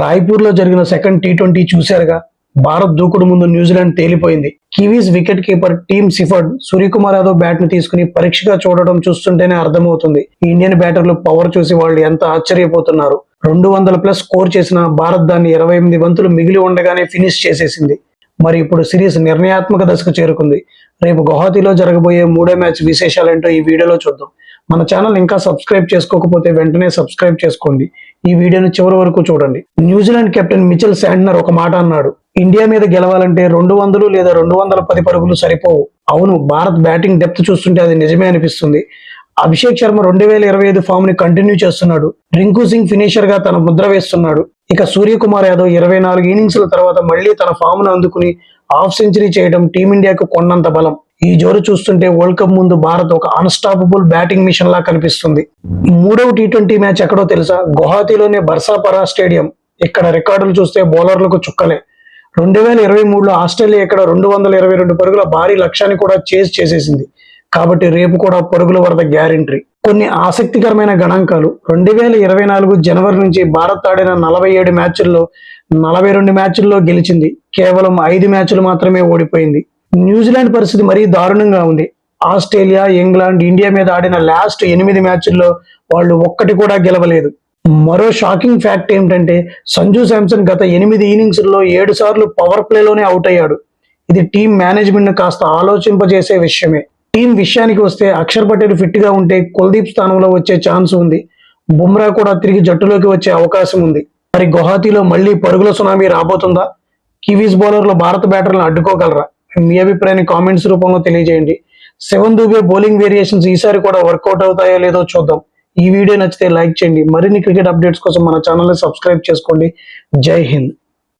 రాయ్పూర్ లో జరిగిన second T20 చూశారుగా. భారత్ దూకుడు ముందు న్యూజిలాండ్ తేలిపోయింది. Kiwis wicket keeper Tim Seifert Suryakumar Yadav bat ను తీసుకుని పరీక్షగా చూడడం చూస్తుంటేనే అర్థమవుతుంది. ఈ ఇండియన్ బ్యాటర్లు పవర్ చూసి వాళ్ళు ఎంత ఆశ్చర్యపోతున్నారు. 200+ స్కోర్ చేసిన భారత్ దాన్ని 28 బంతులు మిగిలి ఉండగానే ఫినిష్ చేసేసింది. మరి ఇప్పుడు సిరీస్ నిర్ణయాత్మక దశకు చేరుకుంది. రేపు గువాహటీలో జరగబోయే మూడో మ్యాచ్ విశేషాలేంటో ఈ వీడియోలో చూద్దాం. మన ఛానల్ ఇంకా సబ్స్క్రైబ్ చేసుకోకపోతే వెంటనే సబ్స్క్రైబ్ చేసుకోండి. ఈ వీడియోని చివరి వరకు చూడండి. న్యూజిలాండ్ కెప్టెన్ మిచెల్ శాంట్నర్ ఒక మాట అన్నాడు. ఇండియా మీద గెలవాలంటే 200 లేదా 210 పరుగులు సరిపోవు. అవును, భారత్ బ్యాటింగ్ డెప్త్ చూస్తుంటే అది నిజమే అనిపిస్తుంది. అభిషేక్ శర్మ 2025 ఫామ్ ని కంటిన్యూ చేస్తున్నాడు. రింకు సింగ్ ఫినిషర్ గా తన ముద్ర వేస్తున్నాడు. ఇక సూర్యకుమార్ యాదవ్ 24 ఇన్నింగ్స్ల తర్వాత మళ్లీ తన ఫామ్ ను అందుకుని హాఫ్ సెంచరీ చేయడం టీమిండియాకు కొన్నంత బలం. ఈ జోరు చూస్తుంటే వరల్డ్ కప్ ముందు భారత్ ఒక అన్స్టాపబుల్ బ్యాటింగ్ మిషన్ లా కనిపిస్తుంది. మూడవ టీ20 మ్యాచ్ ఎక్కడో తెలుసా? గువాహటీలోనే బర్సాపరా స్టేడియం. ఇక్కడ రికార్డులు చూస్తే బౌలర్లకు చుక్కలే. 2023లో ఆస్ట్రేలియా ఇక్కడ 222 పరుగుల భారీ లక్ష్యాన్ని కూడా చేసేసింది. కాబట్టి రేపు కూడా పరుగుల వరద గ్యారెంటీ. కొన్ని ఆసక్తికరమైన గణాంకాలు. 2024 జనవరి నుంచి భారత్ ఆడిన 47 మ్యాచ్ల్లో 42 మ్యాచ్ల్లో గెలిచింది. కేవలం 5 మ్యాచ్లు మాత్రమే ఓడిపోయింది. న్యూజిలాండ్ పరిస్థితి మరీ దారుణంగా ఉంది. ఆస్ట్రేలియా, ఇంగ్లాండ్, ఇండియా మీద ఆడిన లాస్ట్ 8 మ్యాచ్ల్లో వాళ్ళు ఒక్కటి కూడా గెలవలేదు. మరో షాకింగ్ ఫ్యాక్ట్ ఏమిటంటే సంజు శాంసన్ గత 8 ఇన్నింగ్స్ల్లో 7 సార్లు పవర్ ప్లేలోనే అవుట్ అయ్యాడు. ఇది టీం మేనేజ్మెంట్ ను కాస్త ఆలోచింపజేసే విషయమే. టీం విషయానికి వస్తే అక్షర్ పటేల్ ఫిట్ గా ఉంటే కుల్దీప్ స్థానంలో వచ్చే ఛాన్స్ ఉంది. బుమ్రా కూడా తిరిగి జట్టులోకి వచ్చే అవకాశం ఉంది. మరి గువాహటీలో మళ్లీ పరుగుల సునామీ రాబోతుందా? కివీస్ బౌలర్లు భారత బ్యాటర్లను అడ్డుకోగలరా? మీ అభిప్రాయాన్ని కామెంట్స్ రూపంలో తెలియజేయండి. శివన్ దూబే బౌలింగ్ వేరియేషన్స్ ఈసారి కూడా వర్కౌట్ అవుతాయో లేదో చూద్దాం. ఈ వీడియో నచ్చితే లైక్ చేయండి. మరిన్ని క్రికెట్ అప్డేట్స్ కోసం మన ఛానల్ ని సబ్స్క్రైబ్ చేసుకోండి. జై హింద్.